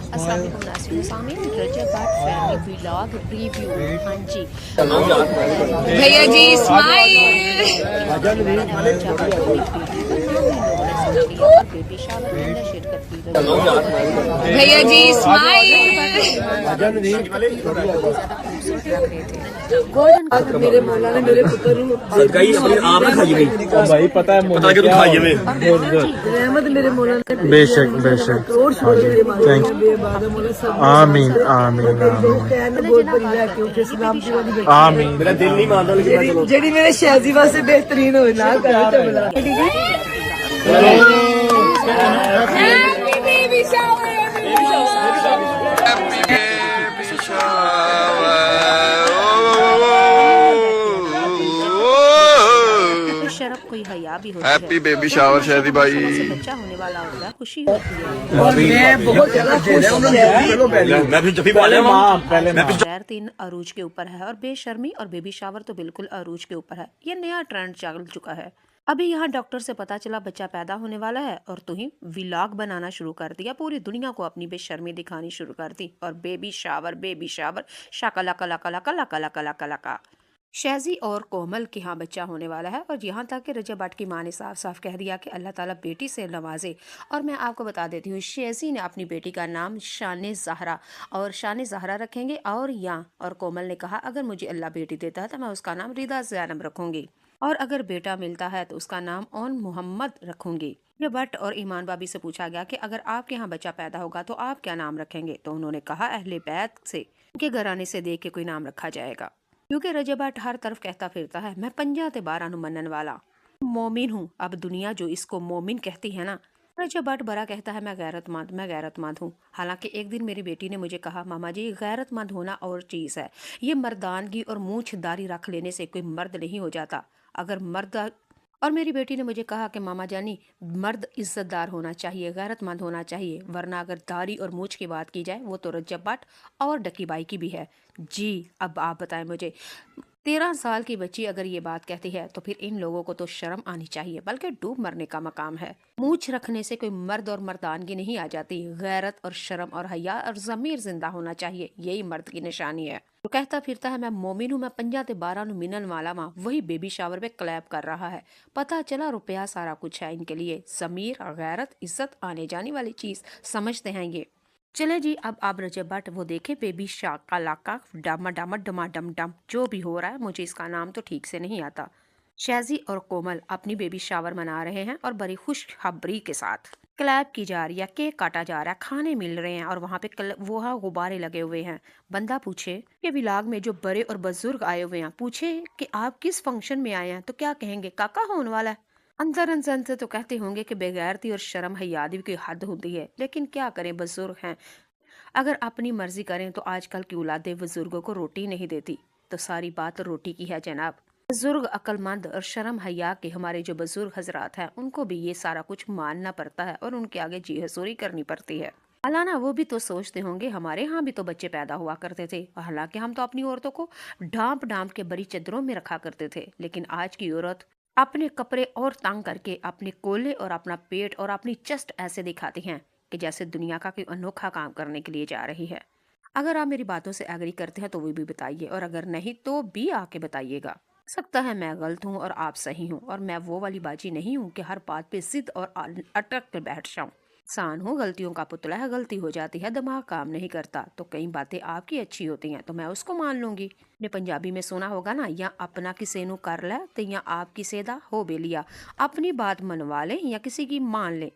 अस्सलाम वालेकुम नाज़रीन सामीन रजब बाट फैमिली व्लॉग रिव्यू। हाँ जी भैया जी स्माइल। बेबी शावर के अंदर शिरकत की भैया जी स्माइल। गोल्डन मेरे मौला ने मेरे पुत्र आप ना खाइए भाई पता है पता कि तू खाइए में रहमत मेरे मौला ने बेशक बेशक करोड़ छोड़ मेरे Thank you. बेबाद मौला सब आमीन आमीन आमीन बहुत बड़ी है क्योंकि इस्लाम की वाली बेटी आमीन। मेरा दिल नहीं मानता लेकिन मैं चलो जेडी मेरे शादी वास्ते बेहतरीन हो ना कर चबला शरफ कोई हया भी होती हैप्पी है। बेबी शावर शादी भाई बच्चा होने वाला होता है, खुशी होती है। और मैं बहुत ज्यादा खुश हूं। मैं फिर जब भी बोले खैर 3 अरूज के ऊपर है और बेशर्मी और बेबी शावर तो बिल्कुल अरूज के ऊपर है। ये नया ट्रेंड चल चुका है। अभी यहाँ डॉक्टर से पता चला बच्चा पैदा होने वाला है और तू ही व्लॉग बनाना शुरू कर दिया, पूरी दुनिया को अपनी बेशर्मी दिखानी शुरू कर दी। और बेबी शावर शाकला कला कला कला कला कला कला का शहजी और कोमल के यहाँ बच्चा होने वाला है। और यहाँ तक कि रजब भट्ट की माँ ने साफ साफ कह दिया कि अल्लाह ताला बेटी से नवाजे। और मैं आपको बता देती हूँ, शहजी ने अपनी बेटी का नाम शान ज़हरा रखेंगे। और कोमल ने कहा अगर मुझे अल्लाह बेटी देता है तो मैं उसका नाम रिदा ज़ैनब रखूंगी, और अगर बेटा मिलता है तो उसका नाम ओन मोहम्मद रखूंगी। ये भट्ट और ईमान भाभी से पूछा गया कि अगर आपके यहाँ बच्चा पैदा होगा तो आप क्या नाम रखेंगे, तो उन्होंने कहा अहले बैत से के घराने से देख के कोई नाम रखा जाएगा। क्योंकि रजब भट्ट हर तरफ कहता फिरता है मैं 50 ते 12 मनन वाला मोमिन हूँ। अब दुनिया जो इसको मोमिन कहती है ना, रजब भट्ट बड़ा कहता है मैं गैरतमंद हूँ। हालांकि एक दिन मेरी बेटी ने मुझे कहा मामा जी गैरतमंद होना और चीज़ है, ये मर्दानगी और मूंछदारी रख लेने से कोई मर्द नहीं हो जाता। अगर मर्द और मेरी बेटी ने मुझे कहा कि मामा जानी मर्द इज्जतदार होना चाहिए, गैरतमंद होना चाहिए, वरना अगर दाढ़ी और मूछ की बात की जाए वो तो रजब भट्ट और डकी बाई की भी है। जी अब आप बताएं मुझे, 13 साल की बच्ची अगर ये बात कहती है तो फिर इन लोगों को तो शर्म आनी चाहिए, बल्कि डूब मरने का मकाम है। मूछ रखने से कोई मर्द और मर्दानगी नहीं आ जाती। गैरत और शर्म और हया और ज़मीर जिंदा होना चाहिए, यही मर्द की निशानी है। तो कहता फिरता है मैं मोमिन हूँ, मैं 50 ते 12 मिनन वाला माँ, वही बेबी शावर में क्लैप कर रहा है। पता चला रुपया सारा कुछ है इनके लिए। ज़मीर गैरत इज्जत आने जाने वाली चीज समझते हैं ये। चले जी अब आप रजब भट्ट वो देखे बेबी शाका लाका डामा डामा डमा डम डम जो भी हो रहा है, मुझे इसका नाम तो ठीक से नहीं आता। शहजी और कोमल अपनी बेबी शावर मना रहे हैं और बड़ी खुशखबरी के साथ क्लैप की जा रही है, केक काटा जा रहा है, खाने मिल रहे हैं और वहाँ पे वो गुब्बारे लगे हुए हैं। बंदा पूछे कि विलाग में जो बड़े और बुजुर्ग आए हुए हैं, पूछे कि आप किस फंक्शन में आए हैं, तो क्या कहेंगे काका होने वाला है। अंदर अंदर से तो कहते होंगे कि बेगैरती और शर्म हयादी की हद होती है, लेकिन क्या करें बुजुर्ग हैं। अगर अपनी मर्जी करें तो आजकल की औलादें बुजुर्गों को रोटी नहीं देती, तो सारी बात रोटी की है जनाब। बुजुर्ग अक्लमंद और शर्म हया के हमारे जो बुजुर्ग हजरात हैं, उनको भी ये सारा कुछ मानना पड़ता है और उनके आगे जी हजूरी करनी पड़ती है। हालांकि वो भी तो सोचते होंगे हमारे यहाँ भी तो बच्चे पैदा हुआ करते थे, हालांकि हम तो अपनी औरतों को ढांप ढांप के बड़ी चदरों में रखा करते थे, लेकिन आज की औरत अपने कपड़े और तंग करके अपने कोले और अपना पेट और अपनी चेस्ट ऐसे दिखाती हैं कि जैसे दुनिया का कोई अनोखा काम करने के लिए जा रही है। अगर आप मेरी बातों से एग्री करते हैं तो वो भी बताइए, और अगर नहीं तो भी आके बताइएगा। सकता है मैं गलत हूँ और आप सही हूँ, और मैं वो वाली बाजी नहीं हूँ कि हर बात पे जिद और अटक कर बैठ जाऊँ। इंसान हूँ, गलतियों का पुतला है, गलती हो जाती है, दिमाग काम नहीं करता, तो कई बातें आपकी अच्छी होती हैं तो मैं उसको मान लूंगी। ने पंजाबी में सुना होगा ना, या अपना किसी नु कर ले तो या आप किसी दा हो बे लिया। अपनी बात मनवा ले या किसी की मान ले।